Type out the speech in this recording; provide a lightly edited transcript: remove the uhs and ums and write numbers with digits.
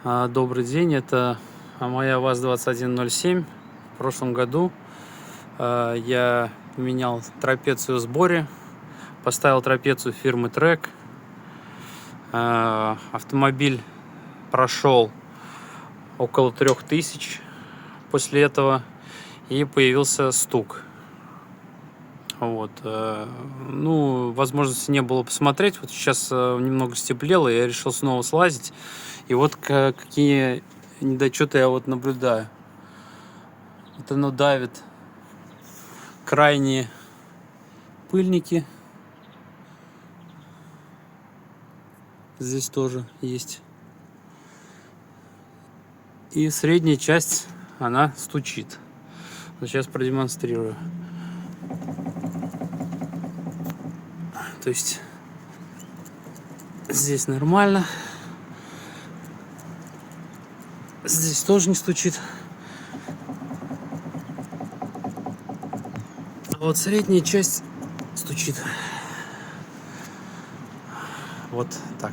Добрый день, это моя ВАЗ-2107. В прошлом году я менял трапецию в сборе, поставил трапецию фирмы Трек. Автомобиль прошел около 3000 после этого, и появился стук. Возможности не было посмотреть. Вот сейчас немного степлело, я решил снова слазить. И вот какие недочеты я наблюдаю. Вот оно давит крайние пыльники. Здесь тоже есть. И средняя часть, она стучит. Вот сейчас продемонстрирую. То есть здесь нормально. Здесь тоже не стучит. А вот средняя часть стучит. Вот так.